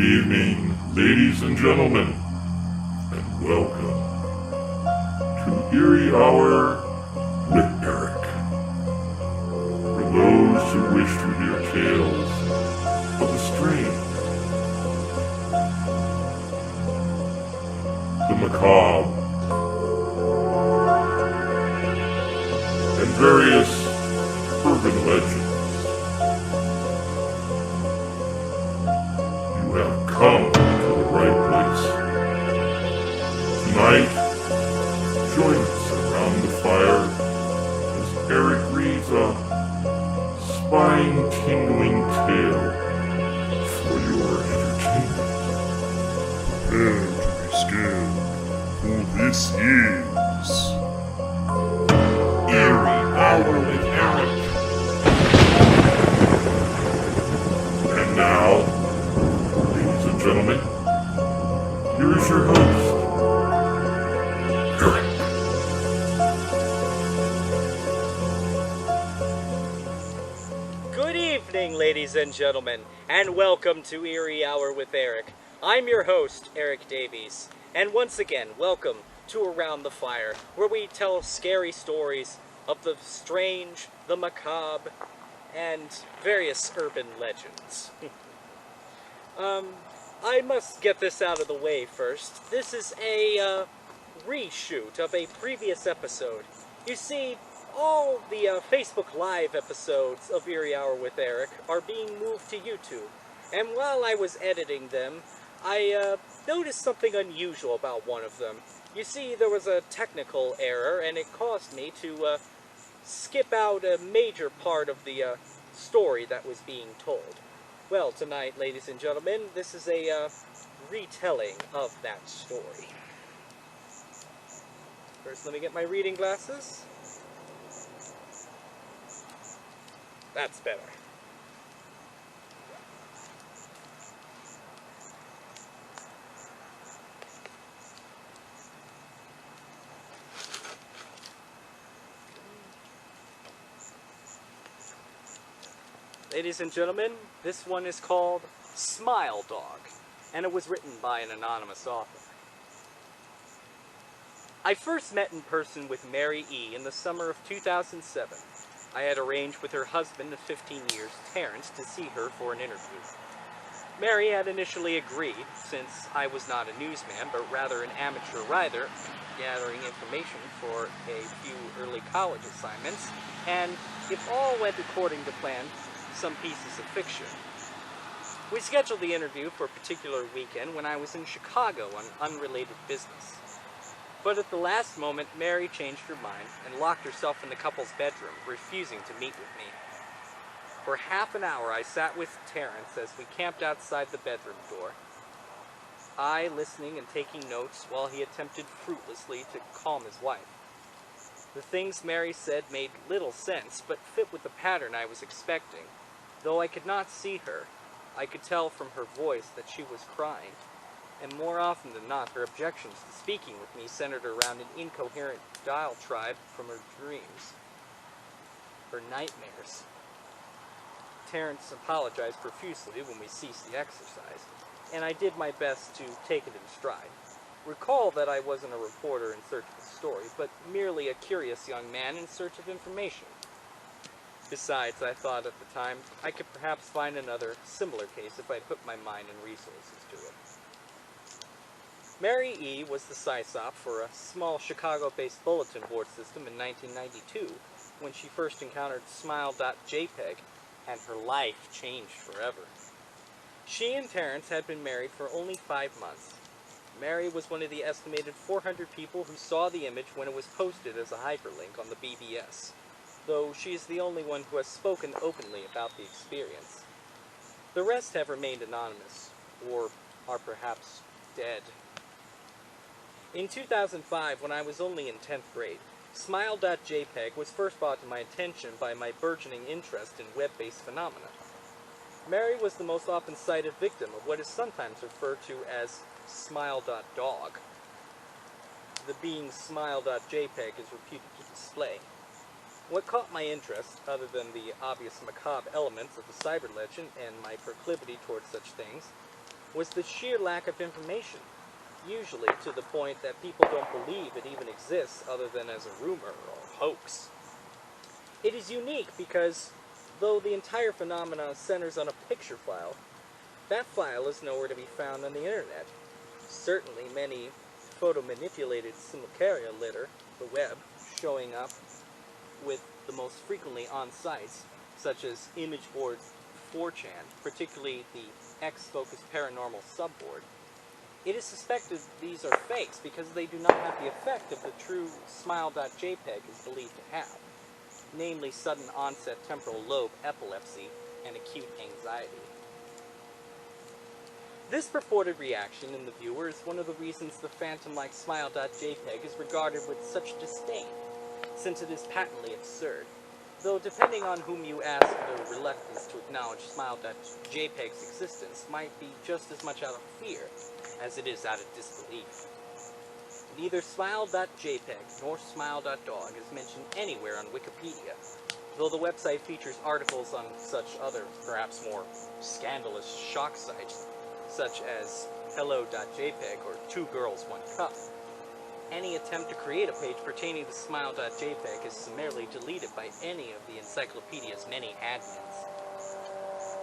evening, ladies and gentlemen, and welcome to Eerie Hour with Erich. For those who wish to hear tales of the strange, the macabre, and various urban legends, you have come to the right place. Tonight, join us around the fire as Erich reads a spine-tingling tale for your entertainment. Prepare to be scared, for this is Eerie Hour with Erich. And now, ladies and gentlemen, here is your host, Erich. Good evening, ladies and gentlemen, and welcome to Eerie Hour with Erich. I'm your host, Erich Davies, and once again, welcome to Around the Fire, where we tell scary stories of the strange, the macabre, and various urban legends. I must get this out of the way first. This is a reshoot of a previous episode. You see, all the Facebook Live episodes of Eerie Hour with Erich are being moved to YouTube. And while I was editing them, I noticed something unusual about one of them. You see, there was a technical error, and it caused me to skip out a major part of the story that was being told. Well, tonight, ladies and gentlemen, this is a retelling of that story. First, let me get my reading glasses. That's better. Ladies and gentlemen, this one is called Smile Dog, and it was written by an anonymous author. I first met in person with Mary E. in the summer of 2007. I had arranged with her husband of 15 years, Terrence, to see her for an interview. Mary had initially agreed, since I was not a newsman, but rather an amateur writer, gathering information for a few early college assignments, and if all went according to plan, some pieces of fiction. We scheduled the interview for a particular weekend when I was in Chicago on unrelated business. But at the last moment, Mary changed her mind and locked herself in the couple's bedroom, refusing to meet with me. For half an hour, I sat with Terrence as we camped outside the bedroom door, I listening and taking notes while he attempted fruitlessly to calm his wife. The things Mary said made little sense, but fit with the pattern I was expecting. Though I could not see her, I could tell from her voice that she was crying, and more often than not, her objections to speaking with me centered around an incoherent diatribe from her dreams, her nightmares. Terrence apologized profusely when we ceased the exercise, and I did my best to take it in stride. Recall that I wasn't a reporter in search of a story, but merely a curious young man in search of information. Besides, I thought at the time, I could perhaps find another similar case if I put my mind and resources to it. Mary E. was the SISOP for a small Chicago-based bulletin board system in 1992 when she first encountered Smile.jpg, and her life changed forever. She and Terrence had been married for only 5 months. Mary was one of the estimated 400 people who saw the image when it was posted as a hyperlink on the BBS, though she is the only one who has spoken openly about the experience. The rest have remained anonymous, or are perhaps dead. In 2005, when I was only in 10th grade, Smile.jpg was first brought to my attention by my burgeoning interest in web-based phenomena. Mary was the most often cited victim of what is sometimes referred to as Smile.dog. The being Smile.jpg is reputed to display. What caught my interest, other than the obvious macabre elements of the cyber legend and my proclivity towards such things, was the sheer lack of information, usually to the point that people don't believe it even exists other than as a rumor or hoax. It is unique because, though the entire phenomenon centers on a picture file, that file is nowhere to be found on the internet. Certainly many photo-manipulated simulacra litter the web, showing up with the most frequently on sites, such as image board 4chan, particularly the X-focused paranormal subboard. It is suspected these are fakes because they do not have the effect of the true smile.jpg is believed to have, namely sudden onset temporal lobe epilepsy and acute anxiety. This purported reaction in the viewer is one of the reasons the phantom-like smile.jpg is regarded with such disdain, since it is patently absurd, though depending on whom you ask, the reluctance to acknowledge smile.jpg's existence might be just as much out of fear as it is out of disbelief. Neither smile.jpg nor smile.dog is mentioned anywhere on Wikipedia, though the website features articles on such other, perhaps more scandalous shock sites, such as hello.jpg or 2 Girls 1 Cup. Any attempt to create a page pertaining to smile.jpg is summarily deleted by any of the encyclopedia's many admins.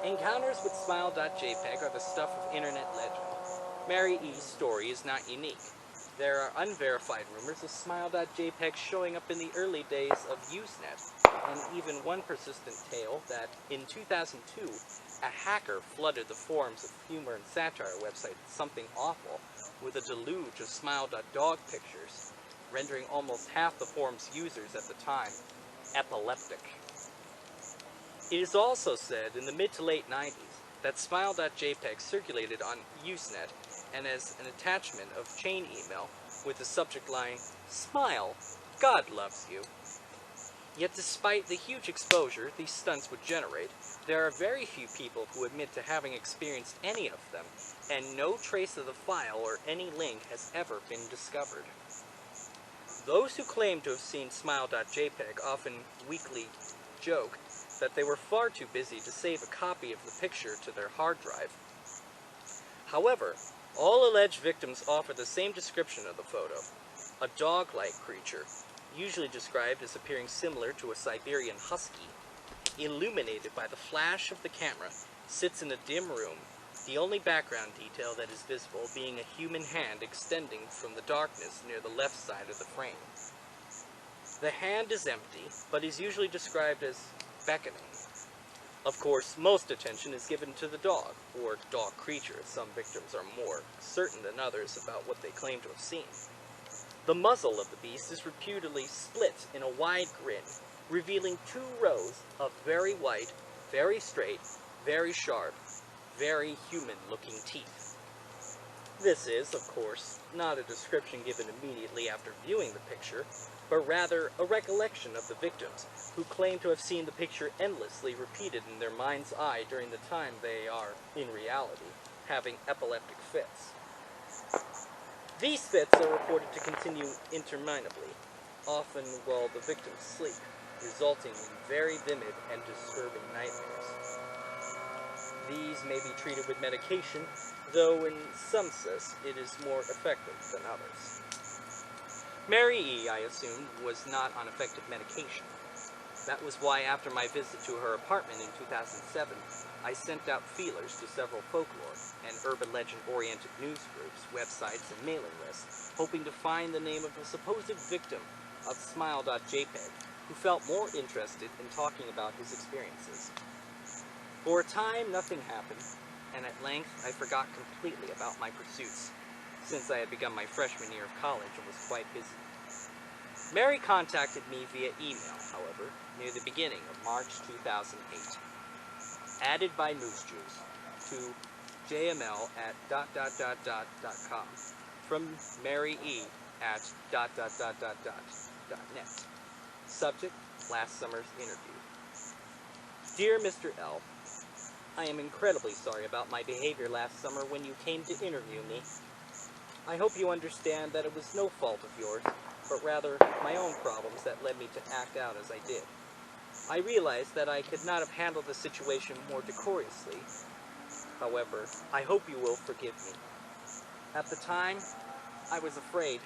Encounters with smile.jpg are the stuff of internet legend. Mary E's story is not unique. There are unverified rumors of smile.jpg showing up in the early days of Usenet, and even one persistent tale that, in 2002, a hacker flooded the forums of humor and satire website Something Awful with a deluge of smile.dog pictures, rendering almost half the forum's users at the time epileptic. It is also said in the mid to late 90s that smile.jpg circulated on Usenet and as an attachment of chain email with the subject line, "Smile, God loves you." Yet despite the huge exposure these stunts would generate, there are very few people who admit to having experienced any of them, and no trace of the file or any link has ever been discovered. Those who claim to have seen smile.jpg often weakly joke that they were far too busy to save a copy of the picture to their hard drive. However, all alleged victims offer the same description of the photo: a dog-like creature, usually described as appearing similar to a Siberian husky, illuminated by the flash of the camera, sits in a dim room, the only background detail that is visible being a human hand extending from the darkness near the left side of the frame. The hand is empty, but is usually described as beckoning. Of course, most attention is given to the dog, or dog creature, as some victims are more certain than others about what they claim to have seen. The muzzle of the beast is reputedly split in a wide grin, revealing 2 rows of very white, very straight, very sharp, very human-looking teeth. This is, of course, not a description given immediately after viewing the picture, but rather a recollection of the victims, who claim to have seen the picture endlessly repeated in their mind's eye during the time they are, in reality, having epileptic fits. These fits are reported to continue interminably, often while the victims sleep, resulting in very vivid and disturbing nightmares. These may be treated with medication, though in some cases it is more effective than others. Mary E., I assumed, was not on effective medication. That was why after my visit to her apartment in 2007, I sent out feelers to several folklore and urban legend-oriented news groups, websites, and mailing lists, hoping to find the name of a supposed victim of smile.jpg, who felt more interested in talking about his experiences. For a time, nothing happened, and at length I forgot completely about my pursuits, since I had begun my freshman year of college and was quite busy. Mary contacted me via email, however, near the beginning of March 2008, added by Moose Juice to jml@.com from Mary E. at .net. Subject, last summer's interview. Dear Mr. L., I am incredibly sorry about my behavior last summer when you came to interview me. I hope you understand that it was no fault of yours, but rather my own problems that led me to act out as I did. I realized that I could not have handled the situation more decorously, However, I hope you will forgive me. At the time, I was afraid.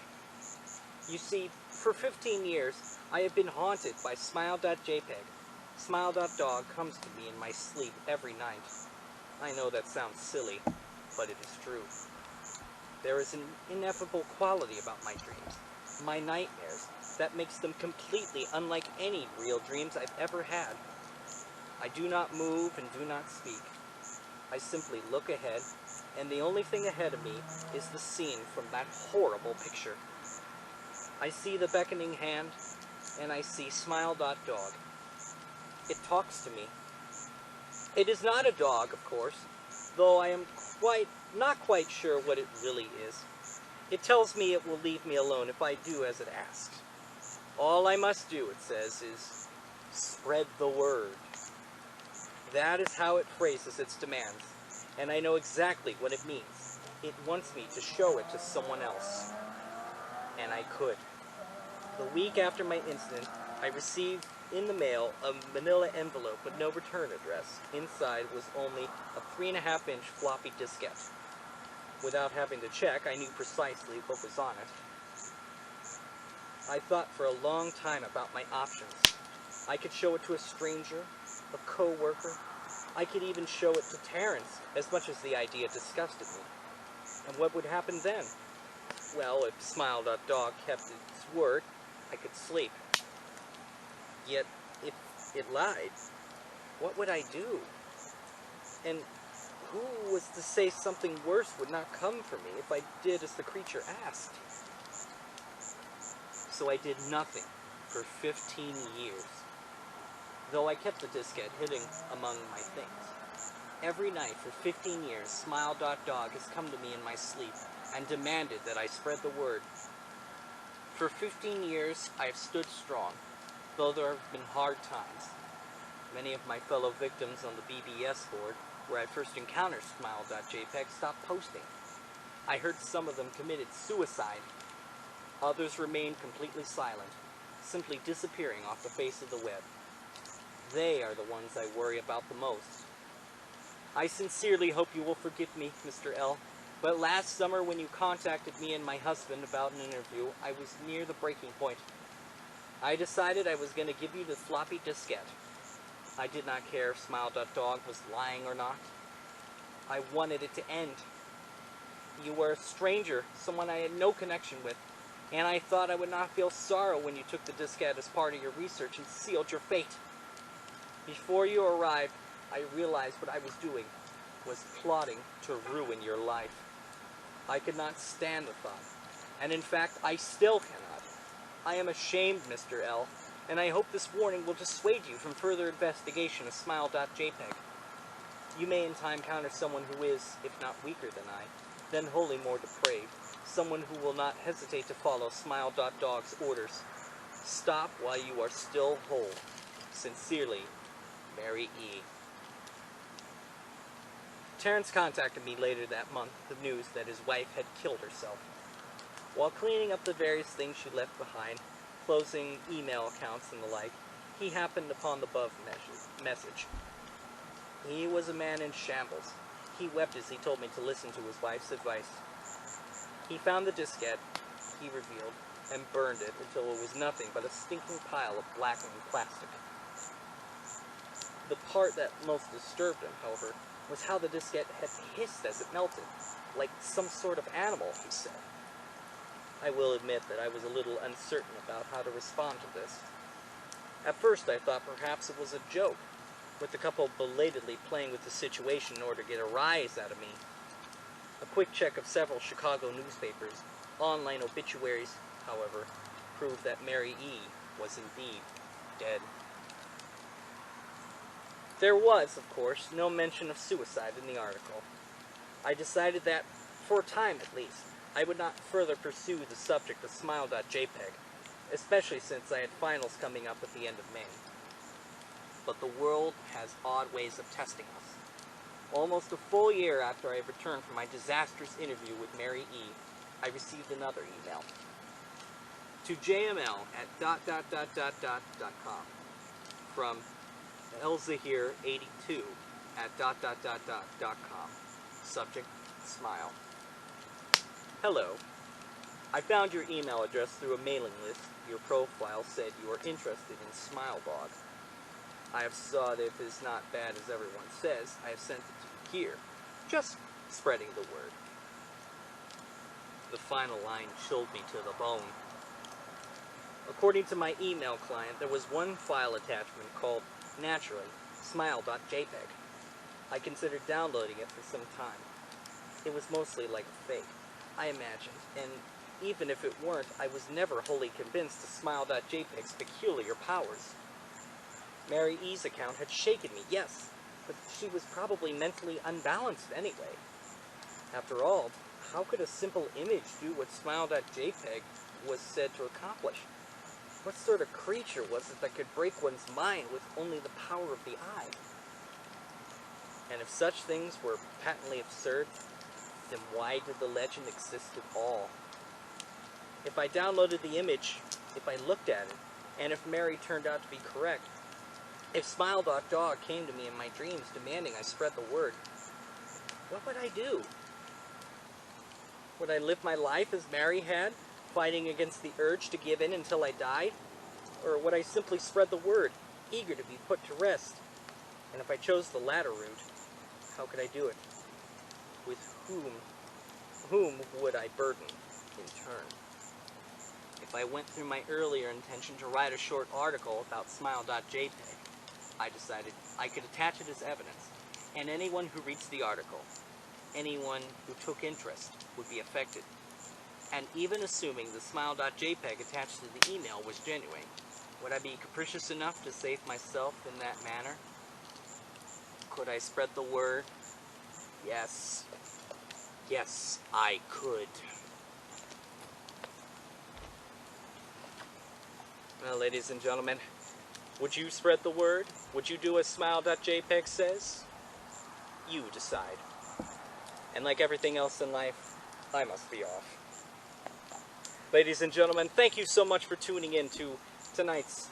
You see, for 15 years, I have been haunted by Smile.jpg. Smile.dog comes to me in my sleep every night. I know that sounds silly, but it is true. There is an ineffable quality about my dreams, my nightmares, that makes them completely unlike any real dreams I've ever had. I do not move and do not speak. I simply look ahead, and the only thing ahead of me is the scene from that horrible picture. I see the beckoning hand, and I see Smile.dog. It talks to me. It is not a dog, of course, though I am not quite sure what it really is. It tells me it will leave me alone if I do as it asks. All I must do, it says, is spread the word. That is how it phrases its demands, and I know exactly what it means. It wants me to show it to someone else. And I could. The week after my incident, I received in the mail a manila envelope with no return address. Inside was only a 3.5-inch floppy diskette. Without having to check, I knew precisely what was on it. I thought for a long time about my options. I could show it to a stranger, a co-worker. I could even show it to Terrence, as much as the idea disgusted me. And what would happen then? Well, if Smile.dog kept its word, I could sleep. Yet, if it lied, what would I do? And who was to say something worse would not come for me if I did as the creature asked? So I did nothing for 15 years. Though I kept the diskette hidden among my things. Every night for 15 years, Smile.dog has come to me in my sleep and demanded that I spread the word. For 15 years, I have stood strong, though there have been hard times. Many of my fellow victims on the BBS board, where I first encountered Smile.jpg, stopped posting. I heard some of them committed suicide. Others remained completely silent, simply disappearing off the face of the web. They are the ones I worry about the most. I sincerely hope you will forgive me, Mr. L. But last summer when you contacted me and my husband about an interview, I was near the breaking point. I decided I was going to give you the floppy diskette. I did not care if Smile.dog was lying or not. I wanted it to end. You were a stranger, someone I had no connection with, and I thought I would not feel sorrow when you took the diskette as part of your research and sealed your fate. Before you arrived, I realized what I was doing was plotting to ruin your life. I could not stand the thought, and in fact, I still cannot. I am ashamed, Mr. L, and I hope this warning will dissuade you from further investigation of Smile.jpg. You may in time encounter someone who is, if not weaker than I, then wholly more depraved, someone who will not hesitate to follow Smile.dog's orders. Stop while you are still whole. Sincerely, Mary E. Terrence contacted me later that month with the news that his wife had killed herself. While cleaning up the various things she left behind, closing email accounts and the like, he happened upon the above message. He was a man in shambles. He wept as he told me to listen to his wife's advice. He found the diskette, he revealed, and burned it until it was nothing but a stinking pile of blackened plastic. The part that most disturbed him, however, was how the diskette had hissed as it melted, like some sort of animal, he said. I will admit that I was a little uncertain about how to respond to this. At first I thought perhaps it was a joke, with the couple belatedly playing with the situation in order to get a rise out of me. A quick check of several Chicago newspapers, online obituaries, however, proved that Mary E. was indeed dead. There was, of course, no mention of suicide in the article. I decided that, for a time at least, I would not further pursue the subject of Smile.jpg, especially since I had finals coming up at the end of May. But the world has odd ways of testing us. Almost a full year after I returned from my disastrous interview with Mary E., I received another email. To jml@.com from elzahir82 @.com. Subject, smile. Hello. I found your email address through a mailing list. Your profile said you are interested in Smile Dog. I have saw that if it's not bad as everyone says, I have sent it to you here. Just spreading the word. The final line chilled me to the bone. According to my email client, there was one file attachment called, naturally, smile.jpg. I considered downloading it for some time. It was mostly like a fake, I imagined, and even if it weren't, I was never wholly convinced of smile.jpg's peculiar powers. Mary E's account had shaken me, yes, but she was probably mentally unbalanced anyway. After all, how could a simple image do what smile.jpg was said to accomplish? What sort of creature was it that could break one's mind with only the power of the eye? And if such things were patently absurd, then why did the legend exist at all? If I downloaded the image, if I looked at it, and if Mary turned out to be correct, if Smile.dog came to me in my dreams demanding I spread the word, what would I do? Would I live my life as Mary had, fighting against the urge to give in until I died? Or would I simply spread the word, eager to be put to rest? And if I chose the latter route, how could I do it? With whom would I burden in turn? If I went through my earlier intention to write a short article about smile.jpg, I decided I could attach it as evidence, and anyone who reads the article, anyone who took interest, would be affected. And even assuming the smile.jpg attached to the email was genuine, would I be capricious enough to save myself in that manner? Could I spread the word? Yes. Yes, I could. Well, ladies and gentlemen, would you spread the word? Would you do as smile.jpg says? You decide. And like everything else in life, I must be off. Ladies and gentlemen, thank you so much for tuning in to tonight's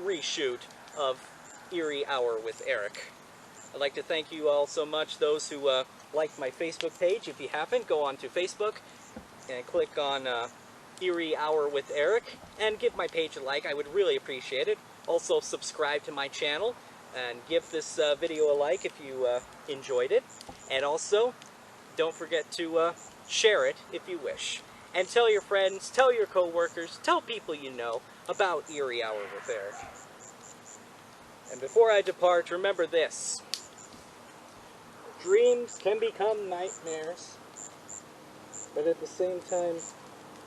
reshoot of Eerie Hour with Erich. I'd like to thank you all so much, those who liked my Facebook page. If you haven't, go on to Facebook and click on Eerie Hour with Erich and give my page a like. I would really appreciate it. Also, subscribe to my channel and give this video a like if you enjoyed it. And also, don't forget to share it if you wish. And tell your friends, tell your co-workers, tell people you know about Eerie Hour with Erich. And before I depart, remember this. Dreams can become nightmares, but at the same time,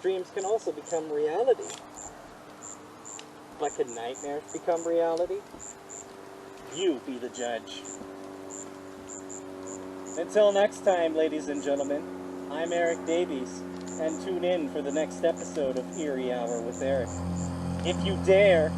dreams can also become reality. But can nightmares become reality? You be the judge. Until next time, ladies and gentlemen, I'm Erich Davies, and tune in for the next episode of Eerie Hour with Erich. If you dare!